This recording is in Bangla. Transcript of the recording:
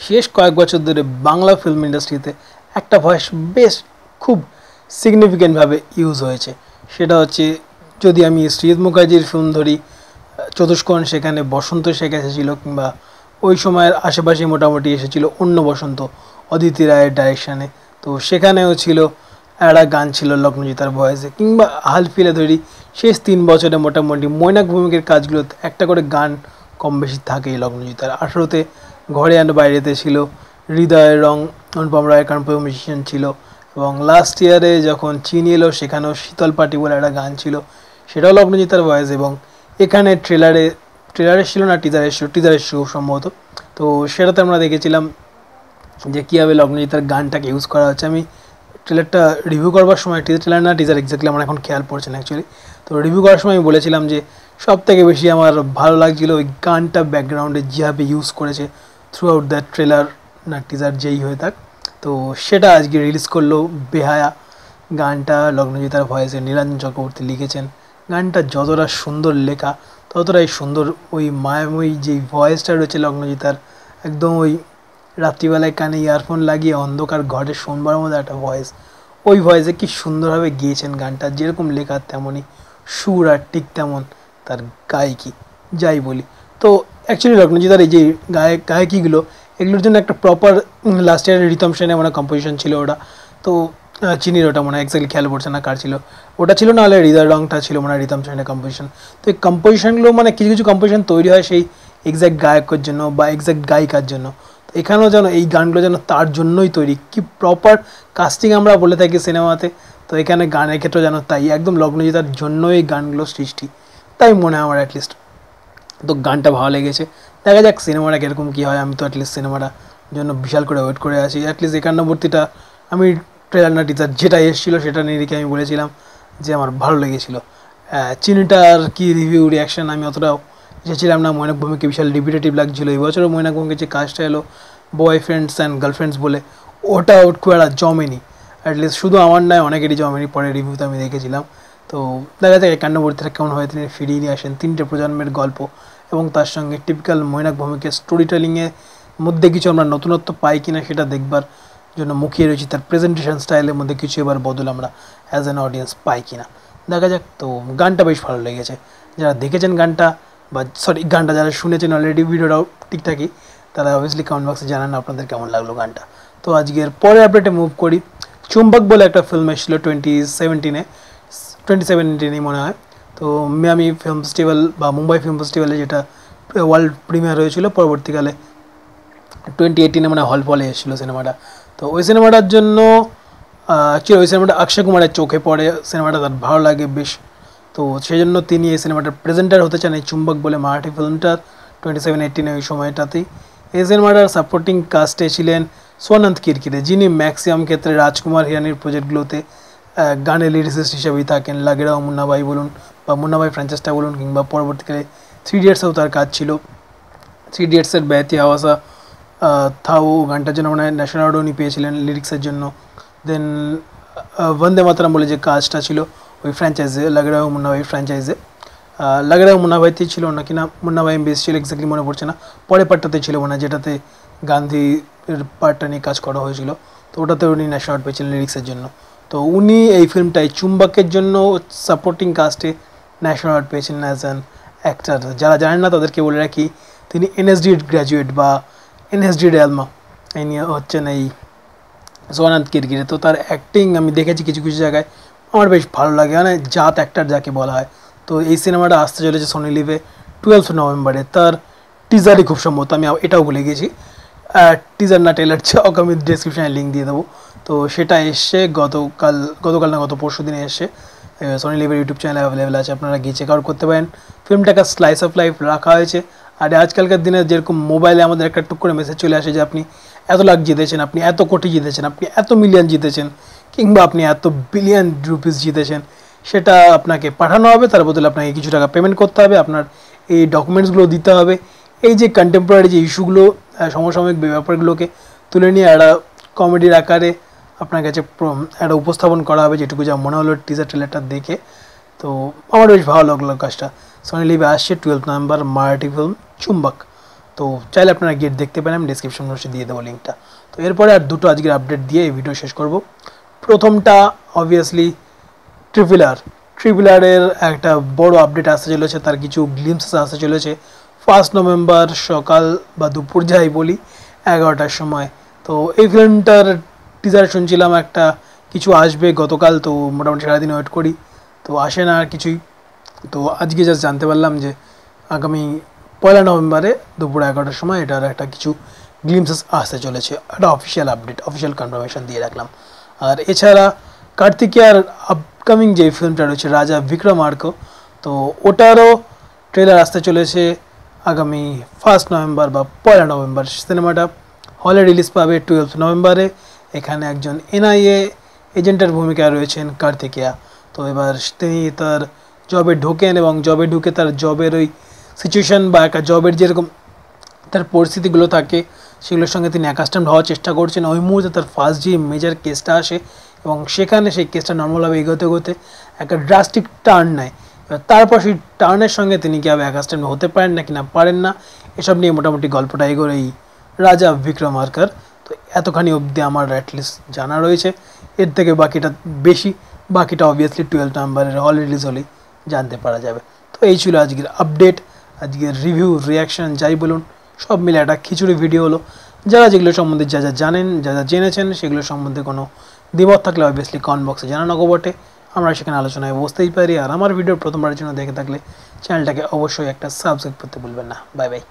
শেষ কয়েক বছর ধরে বাংলা ফিল্ম ইন্ডাস্ট্রিতে একটা ভয়েস বেশ খুব সিগনিফিক্যান্টভাবে ইউজ হয়েছে। সেটা হচ্ছে, যদি আমি সৈয়দ মুখার্জির ফিল্ম ধরি, চতুষ্কোণ, সেখানে বসন্ত শেখ এসেছিল, কিংবা ওই সময়ের আশেপাশে মোটামুটি এসেছিল অন্য বসন্ত অদিতি রায়ের ডাইরেকশানে, তো সেখানেও ছিল একটা গান ছিল লগ্নজিতার ভয়েসে। কিংবা হালফিলে ধরি, শেষ 3 বছরে মোটামুটি মৈনাক ভূমিকের কাজগুলোতে একটা করে গান কম বেশি থাকেই লগ্নজিতার। 18তে ঘরে অ্যান্ড বাইরেতে ছিল, হৃদয়ের রং অনুপম রায়ের কম্পোজিশন ছিল, এবং লাস্ট ইয়ারে যখন চিনি এলো সেখানেও শীতল পাটি বলে একটা গান ছিল, সেটাও লগ্নজিতার ভয়েস। এবং এখানে ট্রেলারে ছিল না, টিজারের শো সম্ভবত, তো সেটাতে আমরা দেখেছিলাম যে কীভাবে লগ্নজিতার গানটাকে ইউজ করা হচ্ছে। আমি ট্রেলারটা রিভিউ করবার সময়, ট্রেলার না টিজার এক্স্যাক্টলি আমার এখন খেয়াল পড়ছে না অ্যাকচুয়ালি, তো রিভিউ করার সময় আমি বলেছিলাম যে সব থেকে বেশি আমার ভালো লাগছিল ওই গানটা ব্যাকগ্রাউন্ডে যেভাবে ইউজ করেছে থ্রু আউট দ্যাট ট্রেলার না টিজার যেই হয়ে থাক। তো সেটা আজকে রিলিজ করলো বেহায়া। গানটা লগ্নজিতার ভয়েসে নীলাঞ্জন চক্রবর্তী লিখেছেন। গানটা যতটা সুন্দর লেখা ততটাই সুন্দর ওই মায়াময়ী যেই ভয়েসটা রয়েছে লগ্নজিতার, একদম ওই রাত্রিবেলায় কানে ইয়ারফোন লাগিয়ে অন্ধকার ঘরে শোনবার মতো একটা ভয়েস, ওই ভয়েসে কি সুন্দরভাবে গিয়েছেন গানটা। যেরকম লেখা তেমনই সুর, আর ঠিক তেমন তার গায়িকি, যাই বলি। তো অ্যাকচুয়ালি লগ্নজিতার এই যে গায়কিগুলো, এগুলোর জন্য একটা প্রপার লাস্ট ইয়ারের রিতম সেনের মানে কম্পোজিশন ছিল ওটা। তো চিনির ওটা মনে হয় এক্স্যাক্টলি খেয়াল পড়ছে না কার ছিল, ওটা ছিল না হলে হৃদয় রংটা ছিল মনে হয় রিতম সেনের কম্পোজিশন। তো এই কম্পোজিশনগুলো মানে কিছু কিছু কম্পোজিশন তৈরি হয় সেই এক্স্যাক্ট গায়কের জন্য বা এক্স্যাক্ট গায়িকার জন্য। তো এখানেও যেন এই গানগুলো যেন তার জন্যই তৈরি, কি প্রপার কাস্টিং আমরা বলে থাকি সিনেমাতে, তো এখানে গানের ক্ষেত্রে যেন তাই একদম লগ্নজিতার জন্যই এই গানগুলো সৃষ্টি, তাই মনে হয় আমার অ্যাটলিস্ট। তো গানটা ভালো লেগেছে, দেখা যাক সিনেমাটা কীরকম কী হয়। আমি তো অ্যাটলিস্ট সিনেমাটা জন্য বিশাল করে ওয়েট করে আছি। অ্যাটলিস্ট 91টা আমি ট্রেলার না টিজার যেটা এসেছিলো সেটা নিয়ে রেখে আমি বলেছিলাম যে আমার ভালো লেগেছিলো। চিনিটার কি রিভিউ রিয়াকশান আমি অতটাও এসেছিলাম না, মৈনাক ভূমিকে বিশাল রিপিটেটিভ লাগছিলো। এই বছরও মৈনাক ভূমিকে যে কাজটা এলো বয়ফ্রেন্ডস অ্যান্ড গার্লফ্রেন্ডস বলে, ওটা খুব একটা জমেনি, অ্যাটলিস্ট শুধু আমার নয় অনেকেরই জমেনি, পরে রিভিউতে আমি দেখেছিলাম। তো দেখা যায় 91টা কেমন হয়, তিনি ফিরিয়ে নিয়ে আসেন 3টে প্রজন্মের গল্প, এবং তার সঙ্গে টিপিক্যাল মৈনাক ভূমিকে স্টোরি টেলিংয়ের মধ্যে কিছু আমরা নতুনত্ব পাই কিনা সেটা দেখবার জন্য মুখিয়ে রয়েছি। তার প্রেজেন্টেশন স্টাইলের মধ্যে কিছু এবার বদল আমরা অ্যাজ অ্যান অডিয়েন্স পাই কিনা, দেখা যাক। তো গানটা বেশ ভালো লেগেছে, যারা দেখেছেন গানটা বা গানটা যারা শুনেছেন অলরেডি ভিডিওটাও ঠিকঠাকই, তারা অবভিয়াসলি কমেন্ট বক্সে জানান আপনাদের কেমন লাগলো গানটা। তো আজকের পরে আপডেটে মুভ করি। চুম্বক বলে একটা ফিল্ম এসেছিলো 2017 মনে হয়, তো মিয়ামি ফিল্ম ফেস্টিভ্যাল বা মুম্বাই ফিল্ম ফেস্টিভ্যালে, যেটা ওয়ার্ল্ড প্রিমিয়ার হয়েছিল, পরবর্তীকালে 2018 মানে হল ফলে এসেছিলো সিনেমাটা। তো ওই সিনেমাটার জন্য অ্যাকচুয়ালি ওই সিনেমাটা অক্ষয় কুমারের চোখে পড়ে, সিনেমাটা তার ভালো লাগে বেশ, তো সেই জন্য তিনি এই সিনেমাটার প্রেজেন্টার হতে চান এই চুম্বক বলে মারাঠি ফিল্মটার 2017-18 ওই সময়টাতেই। এই সিনেমাটার সাপোর্টিং কাস্টে ছিলেন সোনন্ত কিরকিরে, যিনি ম্যাক্সিমাম ক্ষেত্রে রাজকুমার হিরানির প্রজেক্টগুলোতে গানের লিরিসিস্ট হিসেবেই থাকেন। লাগেরাও মুন্নাভাই বলুন বা মুন্নাভাই ফ্র্যাঞ্চাইজটা বলুন, কিংবা পরবর্তীকালে 3 ইডিয়টসেও তার কাজ ছিল। 3 ইডিয়টসের বেহতি হাওয়াসা থাও গানটার জন্য মানে ন্যাশনাল অ্যাওয়ার্ড উনি পেয়েছিলেন লিরিক্সের জন্য। দেন বন্দে মাতরম বলে যে কাজটা ছিল ওই ফ্র্যাঞ্চাইজে, লাগেরাও মুন্নাভাই ফ্র্যাঞ্চাইজে, লাগেরাও মুন্নাভাইতেই ছিল না কিনা মুন্নাভাই বেশ ছিল এক্স্যাক্টলি মনে পড়ছে না, পরের পার্টটাতে ছিল মনে হয় যেটাতে গান্ধীর পার্টটা নিয়ে কাজ করা হয়েছিল, তো ওটাতে উনি ন্যাশনাল অ্যাওয়ার্ড পেয়েছিলেন লিরিক্সের জন্য। তো উনি এই ফিল্মটাই চুম্বকের জন্য সাপোর্টিং কাস্টে ন্যাশনাল অ্যাওয়ার্ড পেয়েছিলেন অ্যাজ অ্যান অ্যাক্টার। যারা জানেন না তাদেরকে বলে রাখি, তিনি এনএসডি গ্র্যাজুয়েট বা এনএসডি ডেলমা, ইনি হচ্ছেন এই সোনন্ত কিরকিরে। তো তার অ্যাক্টিং আমি দেখেছি কিছু কিছু জায়গায়, আমার বেশ ভালো লাগে, মানে জাত অ্যাক্টার যাকে বলা হয়। তো এই সিনেমাটা আসতে চলেছে সোনি লিভে 12 নভেম্বরে। তার টিজারই খুব সম্ভবত, আমি এটাও ভুলে গেছি, টিজার না ট্রেলার চাওক আমি ডিসক্রিপশানে লিঙ্ক দিয়ে দেবো। তো সেটা এসছে গতকাল না গত পরশু দিনে এসছে, সোনি লিভের ইউটিউব চ্যানেলে অ্যাভেলেবেল আছে, আপনারা গিয়ে চেক আউট করতে পারেন। ফিল্মটাকে স্লাইস অফ লাইফ রাখা হয়েছে। আর আজকালকার দিনে যেরকম মোবাইলে আমাদের একটা টুক করে মেসেজ চলে আসে যে আপনি এত লাখ জিতেছেন, আপনি এত কোটি জিতেছেন, আপনি এত মিলিয়ন জিতেছেন, কিংবা আপনি এত বিলিয়ন রুপিস জিতেছেন, সেটা আপনাকে পাঠানো হবে, তার বদলে আপনাকে কিছু টাকা পেমেন্ট করতে হবে, আপনার এই ডকুমেন্টসগুলো দিতে হবে। এই যে কন্টেম্পোরারি যে ইস্যুগুলো, সমসাময়িক ব্যাপারগুলোকে তুলে নিয়ে একটা কমেডির আকারে আপনার কাছে একটা উপস্থাপন করা হবে, যেটুকু যা মনে হলো টিজার ট্রেলারটা দেখে। তো আমার বেশ ভালো লাগলো কাজটা। সোনি লিভে আসছে 12 নভেম্বর মারাঠি ফিল্ম চুম্বক। তো চাইলে আপনারা গিয়ে দেখতে পারেন, আমি ডিসক্রিপশন বক্সে দিয়ে দেবো লিঙ্কটা। তো এরপরে আর দুটো আজকের আপডেট দিয়ে এই ভিডিও শেষ করব। প্রথমটা অবভিয়াসলি ট্রিপলারের একটা বড় আপডেট আসতে চলেছে, তার কিছু গ্লিমসেস আসতে চলেছে 1 নভেম্বর সকাল বা দুপুর যাই বলি 11টার সময়। তো এই ফিল্মটার টিজার শুনছিলাম একটা কিছু আসবে গতকাল, তো মোটামুটি সারাদিন ওয়েট করি, তো আসে না আর কিছুই। তো আজকে জাস্ট জানতে পারলাম যে আগামী 1 নভেম্বরে দুপুর 11টার সময় এটার একটা কিছু গ্লিমসেস আসতে চলেছে, একটা অফিসিয়াল আপডেট, অফিসিয়াল কনফার্মেশন দিয়ে রাখলাম। আর এছাড়া কার্তিকেয়ার আপকামিং যে ফিল্মটা রয়েছে রাজা বিক্রমার্ক, তো ওটারও ট্রেলার আসতে চলেছে আগামী 1 নভেম্বর বা 1 নভেম্বর। সিনেমাটা হলে রিলিজ পাবে 12 নভেম্বরে। এখানে একজন এনআইএ এজেন্টের ভূমিকায় রয়েছেন কার্তিকেয়া। তো এবার তিনি তার জবে ঢোকেন এবং জবে ঢুকে তার জবের ওই সিচুয়েশান বা একটা জবের যেরকম তার পরিস্থিতিগুলো থাকে সেগুলোর সঙ্গে তিনি অ্যাকাস্টমড হওয়ার চেষ্টা করছেন। ওই মুহূর্তে তার ফার্স্ট যে মেজর কেসটা আসে এবং সেখানে সেই কেসটা নর্মালভাবে এগোতে এগোতে একটা ড্রাস্টিক টার্ন নেয়। এবার তারপর সেই টার্নের সঙ্গে তিনি কীভাবে অ্যাকাস্টমড হতে পারেন না কিনা পারেন না, এসব নিয়ে মোটামুটি গল্পটা এগোর এই রাজা বিক্রমার্কার। তো এতখানি অবধি আমার অ্যাটলিস্ট জানা রয়েছে, এর থেকে বাকিটা অবভিয়াসলি 12 নভেম্বরের হল রিলিজ হলেই জানতে পারা যাবে। তো এই ছিল আজকের আপডেট, আজকের রিভিউ, রিয়াকশান যাই বলুন সব মিলে একটা খিচুড়ি ভিডিও হলো। যারা যেগুলো সম্বন্ধে যা জানেন, যা জেনেছেন সেগুলো সম্বন্ধে কোনো দ্বিমত থাকলে অবভিয়াসলি কমেন্ট বক্সে জানানো বটে, আমরা সেখানে আলোচনায় বসতেই পারি। আর আমার ভিডিও প্রথমবারের জন্য দেখে থাকলে চ্যানেলটাকে অবশ্যই একটা সাবস্ক্রাইব করতে ভুলবেন না। Bye bye.